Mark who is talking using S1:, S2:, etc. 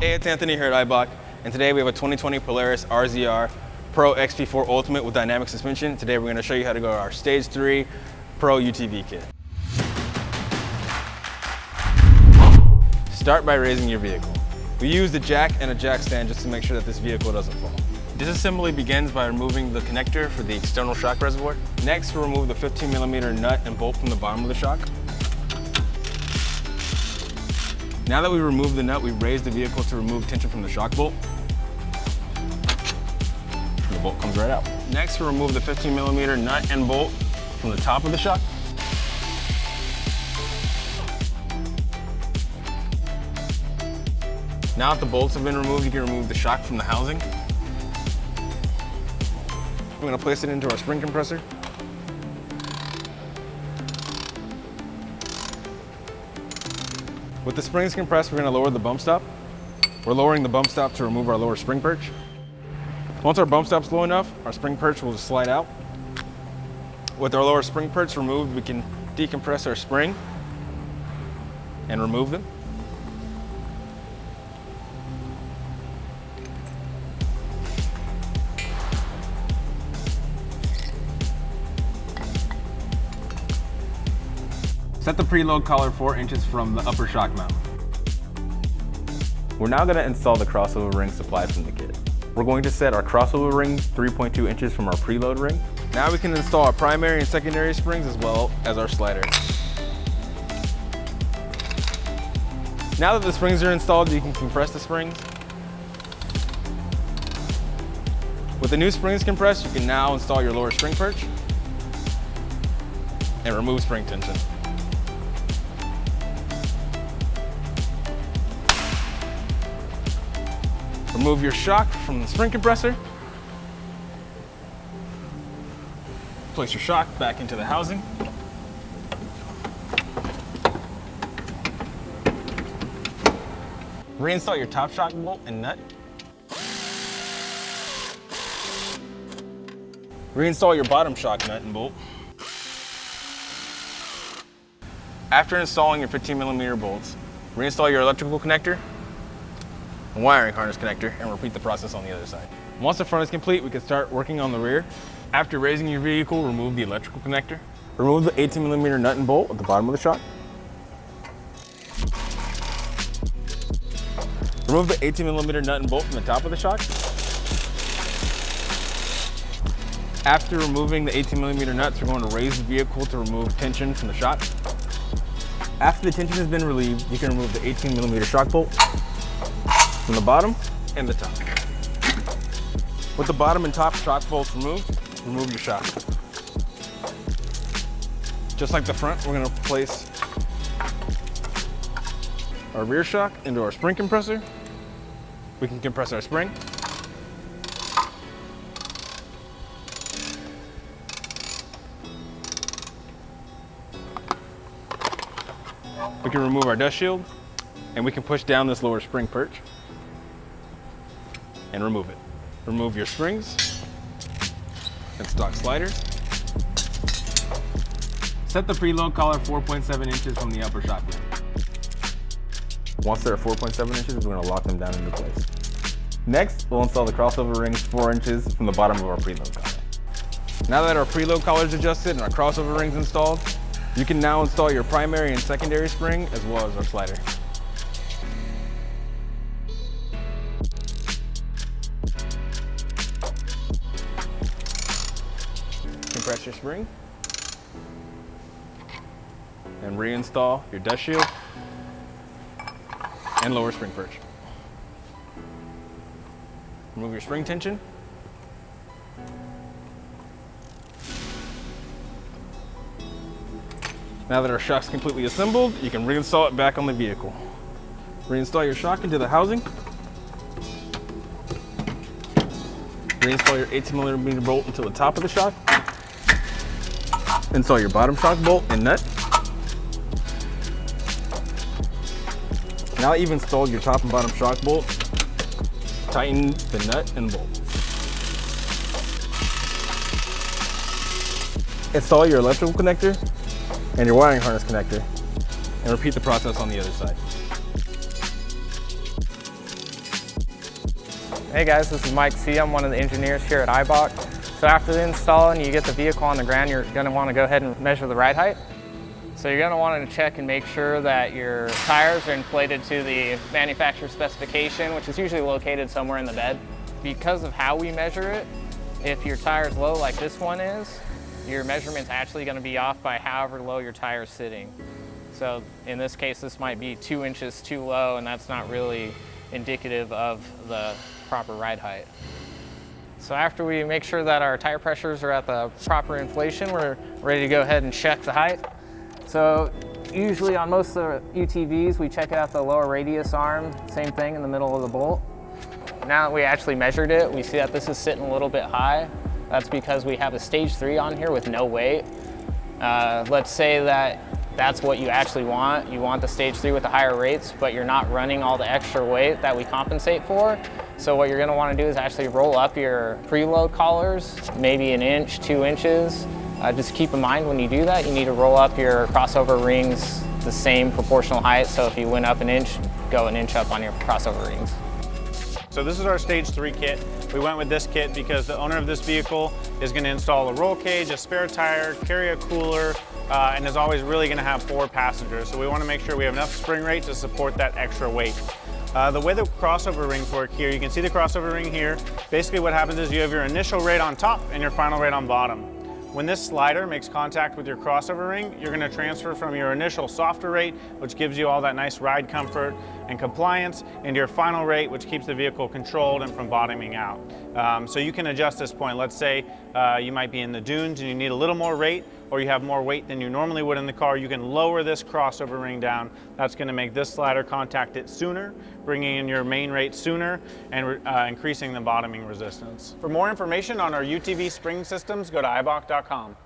S1: Hey, it's Anthony here at Eibach, and today we have a 2020 Polaris RZR Pro XP4 Ultimate with dynamic suspension. Today we're going to show you how to go to our Stage 3 PRO-UTV kit. Start by raising your vehicle. We use the jack and a jack stand just to make sure that this vehicle doesn't fall. Disassembly begins by removing the connector for the external shock reservoir. Next, we'll remove the 15mm nut and bolt from the bottom of the shock. Now that we remove the nut, we raise the vehicle to remove tension from the shock bolt. The bolt comes right out. Next, we'll remove the 15mm nut and bolt from the top of the shock. Now that the bolts have been removed, you can remove the shock from the housing. We're going to place it into our spring compressor. With the springs compressed, we're going to lower the bump stop. We're lowering the bump stop to remove our lower spring perch. Once our bump stop's low enough, our spring perch will just slide out. With our lower spring perch removed, we can decompress our spring and remove them. Set the preload collar 4 inches from the upper shock mount. We're now going to install the crossover ring supplied from the kit. We're going to set our crossover ring 3.2 inches from our preload ring. Now we can install our primary and secondary springs as well as our slider. Now that the springs are installed, you can compress the springs. With the new springs compressed, you can now install your lower spring perch and remove spring tension. Remove your shock from the spring compressor. Place your shock back into the housing. Reinstall your top shock bolt and nut. Reinstall your bottom shock nut and bolt. After installing your 15mm bolts, reinstall your electrical connector and wiring harness connector and repeat the process on the other side. Once the front is complete, we can start working on the rear. After raising your vehicle, remove the electrical connector. Remove the 18mm nut and bolt at the bottom of the shock. Remove the 18mm nut and bolt from the top of the shock. After removing the 18mm nuts, we're going to raise the vehicle to remove tension from the shock. After the tension has been relieved, you can remove the 18mm shock bolt from the bottom and the top. With the bottom and top shock bolts removed, remove your shock. Just like the front, we're going to place our rear shock into our spring compressor. We can compress our spring. We can remove our dust shield, and we can push down this lower spring perch and remove it. Remove your springs and stock sliders. Set the preload collar 4.7 inches from the upper shock mount. Once they're at 4.7 inches, we're going to lock them down into place. Next, we'll install the crossover rings 4 inches from the bottom of our preload collar. Now that our preload collar is adjusted and our crossover rings installed, you can now install your primary and secondary spring as well as our slider. Compress your spring and reinstall your dust shield and lower spring perch. Remove your spring tension. Now that our shock's completely assembled, you can reinstall it back on the vehicle. Reinstall your shock into the housing. Reinstall your 18mm bolt into the top of the shock. Install your bottom shock bolt and nut. Now that you've installed your top and bottom shock bolt, tighten the nut and bolt. Install your electrical connector and your wiring harness connector, and repeat the process on the other side.
S2: Hey guys, this is Mike C. I'm one of the engineers here at Eibach. So after the install and you get the vehicle on the ground, you're going to want to go ahead and measure the ride height. So you're going to want to check and make sure that your tires are inflated to the manufacturer specification, which is usually located somewhere in the bed. Because of how we measure it, if your tire's low like this one is, your measurement's actually going to be off by however low your tire is sitting. So in this case, this might be 2 inches too low, and that's not really indicative of the proper ride height. So after we make sure that our tire pressures are at the proper inflation, we're ready to go ahead and check the height. So usually on most of the UTVs, we check out the lower radius arm, same thing in the middle of the bolt. Now that we actually measured it, we see that this is sitting a little bit high. That's because we have a stage 3 on here with no weight. Let's say that that's what you actually want. You want the stage 3 with the higher rates, but you're not running all the extra weight that we compensate for. So what you're gonna wanna do is actually roll up your preload collars, maybe 1 inch, 2 inches. Just keep in mind when you do that, you need to roll up your crossover rings the same proportional height. So if you went up 1 inch, go 1 inch up on your crossover rings.
S3: So this is our stage 3 kit. We went with this kit because the owner of this vehicle is going to install a roll cage, a spare tire, carry a cooler, and is always really going to have 4 passengers. So we want to make sure we have enough spring rate to support that extra weight. The way the crossover rings work here, you can see the crossover ring here. Basically what happens is you have your initial rate on top and your final rate on bottom. When this slider makes contact with your crossover ring, you're going to transfer from your initial softer rate, which gives you all that nice ride comfort and compliance, into your final rate, which keeps the vehicle controlled and from bottoming out. So you can adjust this point. Let's say you might be in the dunes and you need a little more rate, or you have more weight than you normally would in the car. You can lower this crossover ring down. That's going to make this slider contact it sooner, bringing in your main rate sooner, and increasing the bottoming resistance. For more information on our UTV spring systems, go to Eibach.com.